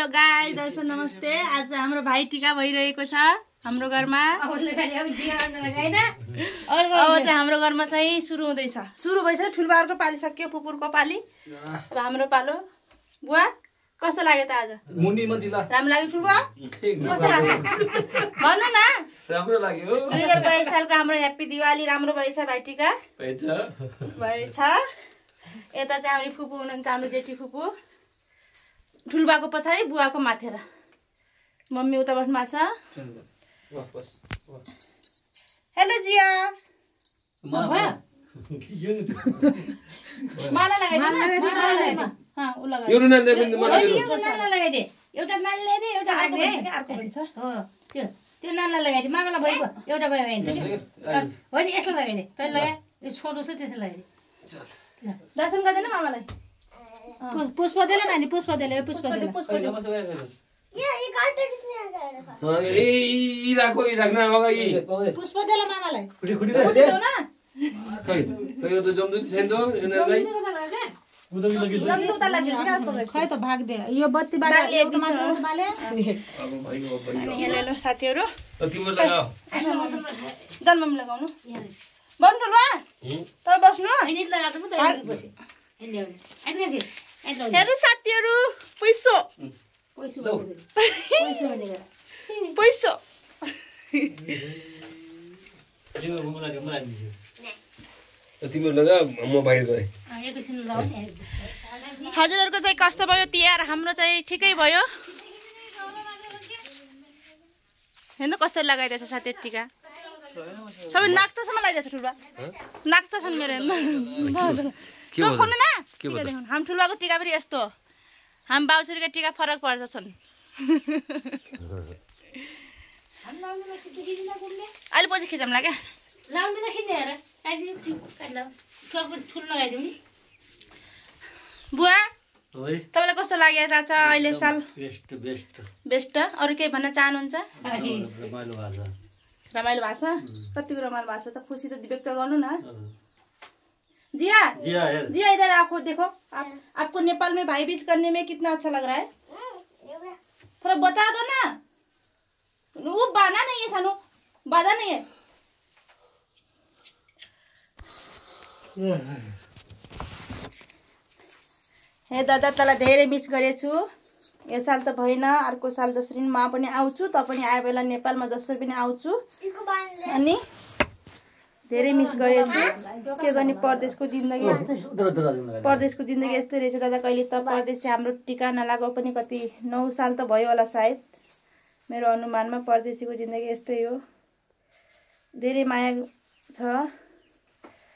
Hello guys, दर्शक नमस्ते। आज हाम्रो भाइ टिका भइरहेको छ हाम्रो घरमा। अब चाहिँ हाम्रो घरमा चाहिँ सुरु हुँदैछ। सुरु भइसक्यो, ठुलबारको पाली सक्यो, पुपुरको पाली। अब हाम्रो पालो। बुवा कस्तो लाग्यो त आज? मुनी मदिला राम्रो लाग्यो ठुलबा? कस्तो लाग्छ भन्नु न। राम्रो लाग्यो। 2022 सालको हाम्रो ह्याप्पी दिवाली राम्रो भएछ भाइ टिका? भएछ। यता चाहिँ हाम्रो फुपू हुनुहुन्छ, हाम्रो जेठी फुपू। ठुलबाको पछाडि, बुवाको माथेर। मम्मी उता बस्नु भएको छ। हेलो जिया। माला लगाइदिनु। यो रुना लगाइदे एउटा नाला लगाइदे एउटा राख्दे अर्को भन्छ हो त्यो नाला लगाइदे मामालाई भएको एउटा भयो भन्छ के हो नि यसो लगाइदे तैले लगाए यो छोटो छ त्यसले लगाइदे दर्शन गर्दैन मामालाई पुष्प देला नानी पुष्प देला यो पुष्प देला ये काटे किसने आ गया हां ई राखो ई राख्न अगा ई पुष्प देला मामालाई खुडी दे न खै यो त जम्दु छैन त यिनीहरुलाई लगी उता लागि खै त भाग दे यो बत्ती बाले एउटा मात्र बाले अब भयो हेलो साथीहरु तिम्रो लगा जन्मम लगाउनु बन्नु ठुलबा त बस्नु हैन लगाछ म त बसे हेर्नु हेर्नु साथीहरु पैसो पैसो यो तिम्रो लगा म बाहिर गए हजुरहरुको चाहिँ कस्तो भयो तिहार? हाम्रो चाहिँ ठिकै भयो। हेर्नु कस्तो लगाइदिएछ साथीहरु टिका। सबै नाक्तासम्म लगाइदिएछ ठुलबा। नाक्ता छन् मेरो हेर्नु। के भन्नु न? के देख्नु? हाम ठुलबाको टिका पनि यस्तो हो। हाम बाउछुरीको टिका फरक पर्छ छन्। अहिले पछि खिचौँ लाग्यो। लाउँदैन खिच्ने हेर काजी काट्ला थोक ठुल लगाइदिउँ नि बुवा ओइ तपाईलाई कस्तो लागेछ अहिले साल? बेस्ट अरु केही भन्न चाहनुहुन्छ? रमाइलो भएको छ। कतिको रमाइलो भएको छ त? खुसी त व्यक्त गर्नु न। जिया जिया इधर आको देखो आपको नेपाल में भाई बीज करने में कितना अच्छा लग रहा है? थोड़ा बता दो ना। वो बाना नहीं है सानू, बाधा नहीं है। हे दादा तलाई धेरै मिस गरेछु। यो साल त भएन, अर्को साल जसरी म पनि आउँछु, त पनि आए बेला नेपालमा जसरी पनि आउँछु। अनि धेरै मिस गरेछु। के गर्ने, परदेशको जिन्दगी यस्तै। परदेशको जिन्दगी यस्तै रहेछ दादा। कहिले त परदेशे हाम्रो टिका नलागो पनि कति 9 साल त भयो होला सायद। मेरो अनुमानमा परदेशीको जिन्दगी यस्तै हो। धेरै माया छ,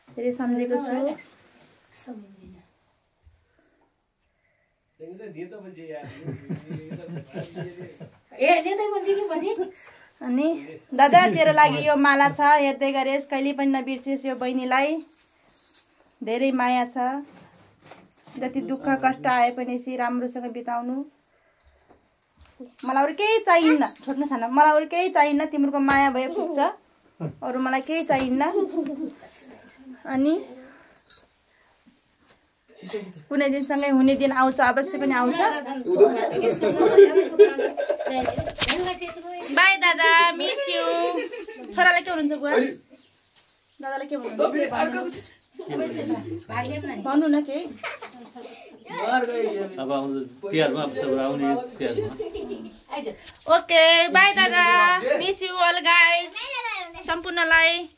धेरै सम्झेको छु। अनि दादा तेरो लागि यो माला छ, हेर्दै गरेस्, कहिले पनि नबिर्सिस् यो बहिनीलाई। धेरै माया छ। जति दुःख कष्ट आए पनि यसरी राम्रोसँग बिताउनु। मलाई अरु केही चाहिन्न, छोड्नु छैन। मलाई अरु केही चाहिन्न, तिम्रो माया भए पुग्छ। अरु मलाई केही चाहिन्न। अनि कुनै दिन सँगै हुने दिन आउँछ, अवश्य पनि आउँछ। बाई दादा, मिस यु। छोरालाई के हुनुहुन्छ बुवा? दादालाई के भन्नुहुन्छ? भन्नु न के। अब तिहारमा सब आउने तिहारमा। ओके बाई दादा, मिस यु अल गाइज। सम्पूर्णलाई